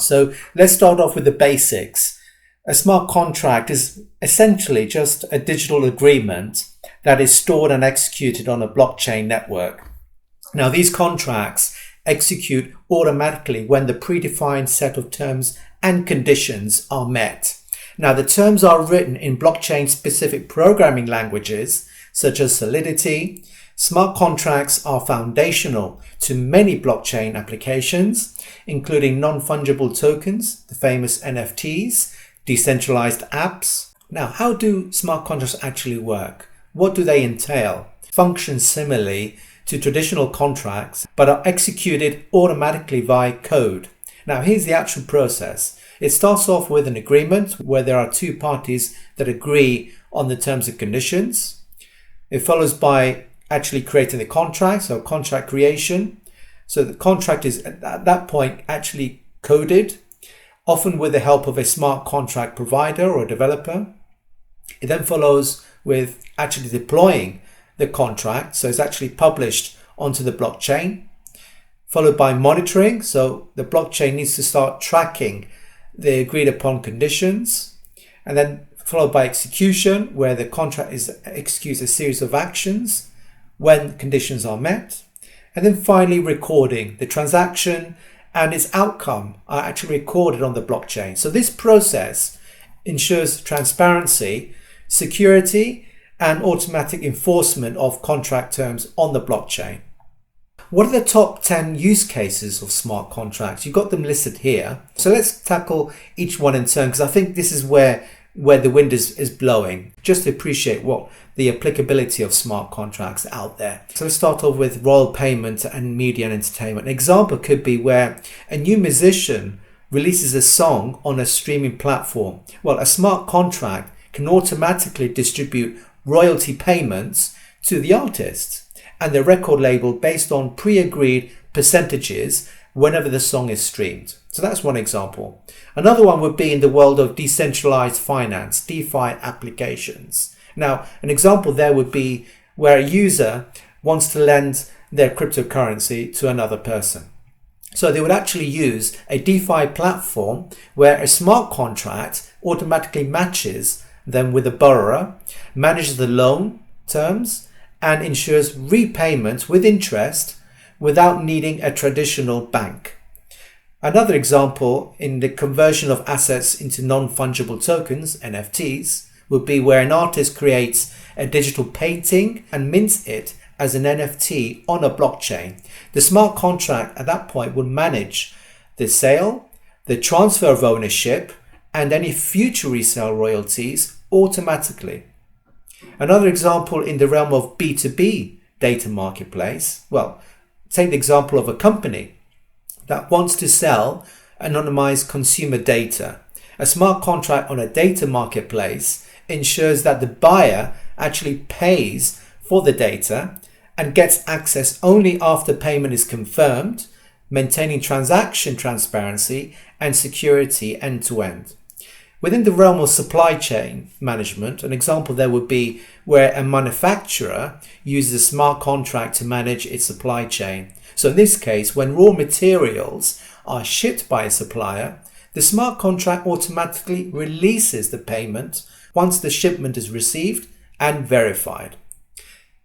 So let's start off with the basics. A smart contract is essentially just a digital agreement that is stored and executed on a blockchain network. Now, these contracts execute automatically when the predefined set of terms and conditions are met. Now, the terms are written in blockchain-specific programming languages such as Solidity. Smart contracts are foundational to many blockchain applications, including non-fungible tokens, the famous NFTs, decentralized apps. Now, how do smart contracts actually work? What do they entail? Function similarly to traditional contracts, but are executed automatically via code. Now, here's the actual process. It starts off with an agreement where there are two parties that agree on the terms and conditions. It follows by actually creating the contract, so contract creation. So the contract is at that point actually coded, often with the help of a smart contract provider or developer. It then follows with actually deploying the contract, so it's actually published onto the blockchain, followed by monitoring. So the blockchain needs to start tracking the agreed upon conditions, and then followed by execution, where the contract executes a series of actions when conditions are met, and then finally recording the transaction and its outcome are actually recorded on the blockchain. So this process ensures transparency, security, and automatic enforcement of contract terms on the blockchain. What are the top 10 use cases of smart contracts? You've got them listed here. So let's tackle each one in turn, because I think this is where the wind is blowing, just to appreciate what the applicability of smart contracts out there. So let's start off with royal payment and media and entertainment. An example could be where a new musician releases a song on a streaming platform. Well, a smart contract can automatically distribute royalty payments to the artist and the record label based on pre-agreed percentages whenever the song is streamed. So that's one example. Another one would be in the world of decentralized finance, DeFi applications. Now, an example there would be where a user wants to lend their cryptocurrency to another person. So they would actually use a DeFi platform where a smart contract automatically matches them with a borrower, manages the loan terms, and ensures repayment with interest without needing a traditional bank. Another example in the conversion of assets into non-fungible tokens, NFTs, would be where an artist creates a digital painting and mints it as an NFT on a blockchain. The smart contract at that point would manage the sale, the transfer of ownership, and any future resale royalties automatically. Another example in the realm of B2B data marketplace, well, take the example of a company that wants to sell anonymized consumer data. A smart contract on a data marketplace ensures that the buyer actually pays for the data and gets access only after payment is confirmed, maintaining transaction transparency and security end to end. Within the realm of supply chain management, an example there would be where a manufacturer uses a smart contract to manage its supply chain. So in this case, when raw materials are shipped by a supplier, the smart contract automatically releases the payment once the shipment is received and verified.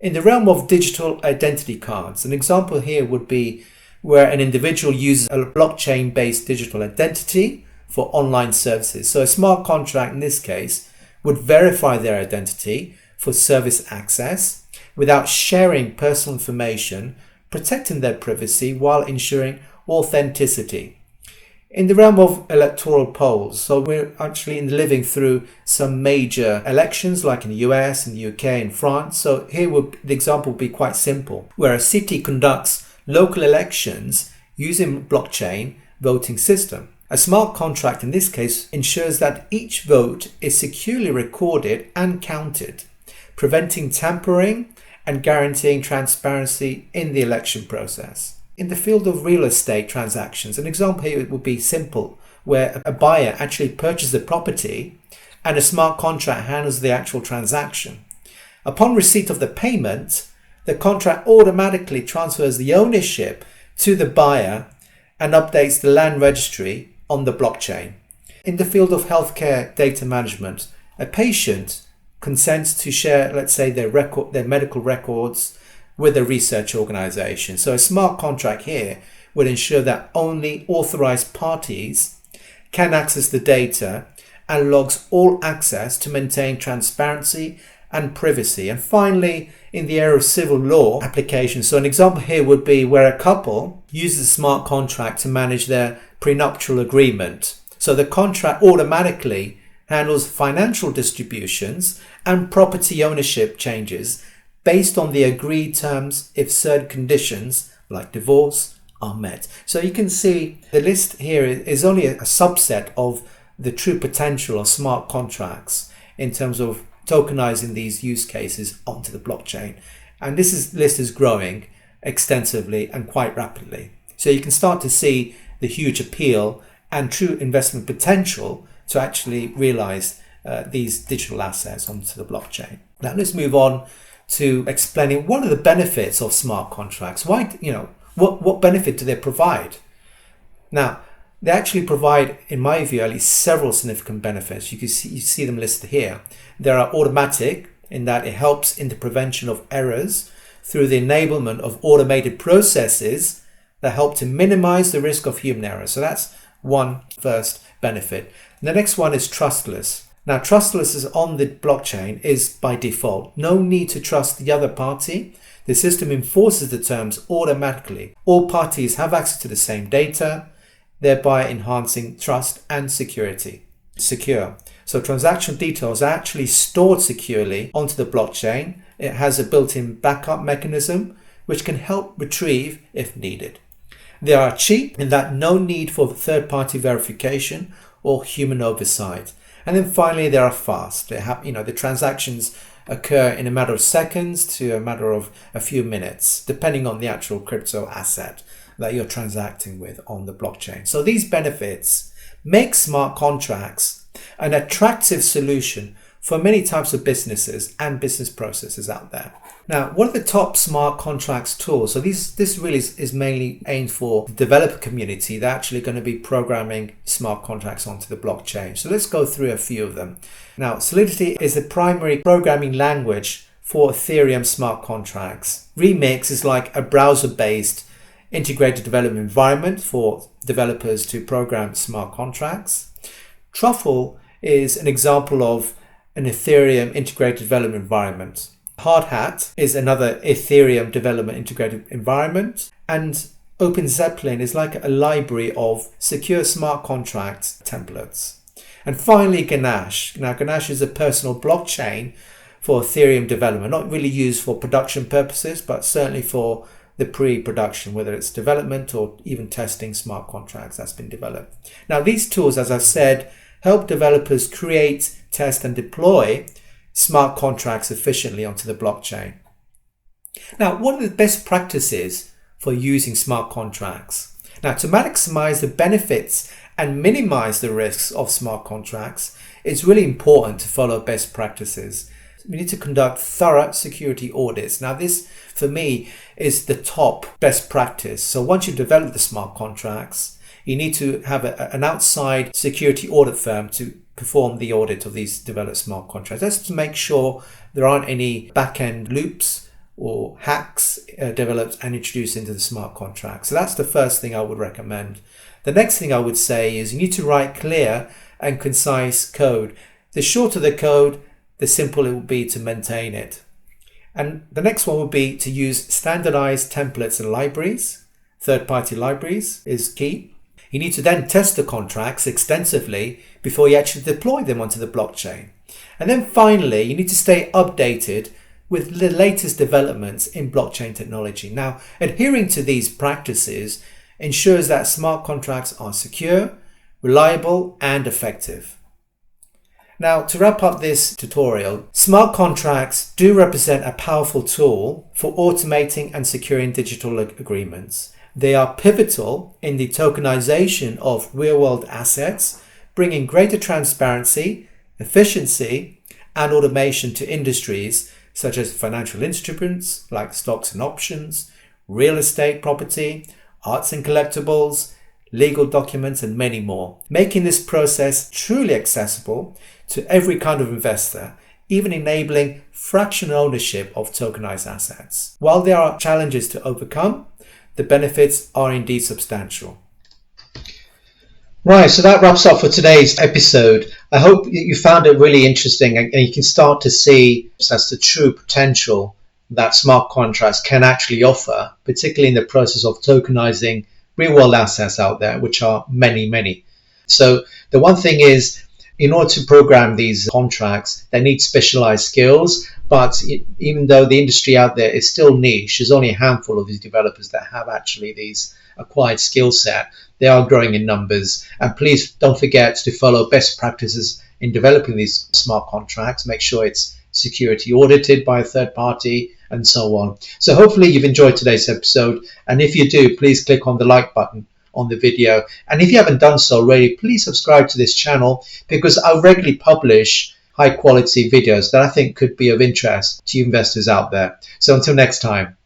In the realm of digital identity cards, an example here would be where an individual uses a blockchain-based digital identity for online services. So a smart contract in this case would verify their identity for service access without sharing personal information, protecting their privacy while ensuring authenticity. In the realm of electoral polls, so we're actually living through some major elections like in the US and the UK and France. So here the example would be quite simple, where a city conducts local elections using blockchain voting system. A smart contract in this case ensures that each vote is securely recorded and counted, preventing tampering and guaranteeing transparency in the election process. In the field of real estate transactions, an example here would be simple, where a buyer actually purchases a property and a smart contract handles the actual transaction. Upon receipt of the payment, the contract automatically transfers the ownership to the buyer and updates the land registry on the blockchain. In the field of healthcare data management, a patient consents to share, let's say, their medical records with a research organization. So a smart contract here would ensure that only authorized parties can access the data and logs all access to maintain transparency and privacy. And finally, in the area of civil law applications, so an example here would be where a couple uses a smart contract to manage their prenuptial agreement. So the contract automatically handles financial distributions and property ownership changes based on the agreed terms if certain conditions like divorce are met. So you can see the list here is only a subset of the true potential of smart contracts in terms of tokenizing these use cases onto the blockchain. And this list is growing extensively and quite rapidly. So you can start to see the huge appeal and true investment potential to actually realize these digital assets onto the blockchain. Now let's move on to explaining what are the benefits of smart contracts. Why, what benefit do they provide? Now, they actually provide, in my view, at least several significant benefits. You see them listed here. They are automatic in that it helps in the prevention of errors through the enablement of automated processes that help to minimize the risk of human error. So that's one first benefit. And the next one is trustless. Now, trustless is on the blockchain is by default. No need to trust the other party. The system enforces the terms automatically. All parties have access to the same data, thereby enhancing trust and security. Secure. So transaction details are actually stored securely onto the blockchain. It has a built-in backup mechanism which can help retrieve if needed. They are cheap in that no need for third-party verification or human oversight. And then finally, they are fast. They have, the transactions occur in a matter of seconds to a matter of a few minutes, depending on the actual crypto asset that you're transacting with on the blockchain. So these benefits make smart contracts an attractive solution for many types of businesses and business processes out there. Now, what are the top smart contracts tools? So this really is mainly aimed for the developer community. They're actually going to be programming smart contracts onto the blockchain. So let's go through a few of them. Now, Solidity is the primary programming language for Ethereum smart contracts. Remix is like a browser-based integrated development environment for developers to program smart contracts. Truffle is an example of an Ethereum integrated development environment. Hardhat is another Ethereum development integrated environment. And OpenZeppelin is like a library of secure smart contract templates. And finally, Ganache. Now, Ganache is a personal blockchain for Ethereum development, not really used for production purposes, but certainly for the pre-production, whether it's development or even testing smart contracts that's been developed. Now, these tools, as I've said, help developers create, test, and deploy smart contracts efficiently onto the blockchain. Now, what are the best practices for using smart contracts? Now, to maximize the benefits and minimize the risks of smart contracts, it's really important to follow best practices. We need to conduct thorough security audits. Now, this, for me, is the top best practice. So once you've developed the smart contracts, you need to have an outside security audit firm to perform the audit of these developed smart contracts. That's to make sure there aren't any back-end loops or hacks developed and introduced into the smart contract. So that's the first thing I would recommend. The next thing I would say is you need to write clear and concise code. The shorter the code, the simpler it will be to maintain it. And the next one would be to use standardized templates and libraries. Third-party libraries is key. You need to then test the contracts extensively before you actually deploy them onto the blockchain. And then finally, you need to stay updated with the latest developments in blockchain technology. Now, adhering to these practices ensures that smart contracts are secure, reliable, and effective. Now, to wrap up this tutorial, smart contracts do represent a powerful tool for automating and securing digital agreements. They are pivotal in the tokenization of real-world assets, bringing greater transparency, efficiency, and automation to industries such as financial instruments like stocks and options, real estate property, arts and collectibles, legal documents, and many more, making this process truly accessible to every kind of investor, even enabling fractional ownership of tokenized assets. While there are challenges to overcome, the benefits are indeed substantial. Right, so that wraps up for today's episode. I hope you found it really interesting and you can start to see that's the true potential that smart contracts can actually offer, particularly in the process of tokenizing real-world assets out there, which are many, many. So the one thing is, in order to program these contracts, they need specialized skills. But even though the industry out there is still niche, there's only a handful of these developers that have actually these acquired skill set. They are growing in numbers. And please don't forget to follow best practices in developing these smart contracts. Make sure it's security audited by a third party and so on. So hopefully you've enjoyed today's episode. And if you do, please click on the like button on the video. And if you haven't done so already, please subscribe to this channel, because I regularly publish high quality videos that I think could be of interest to investors out there. So until next time.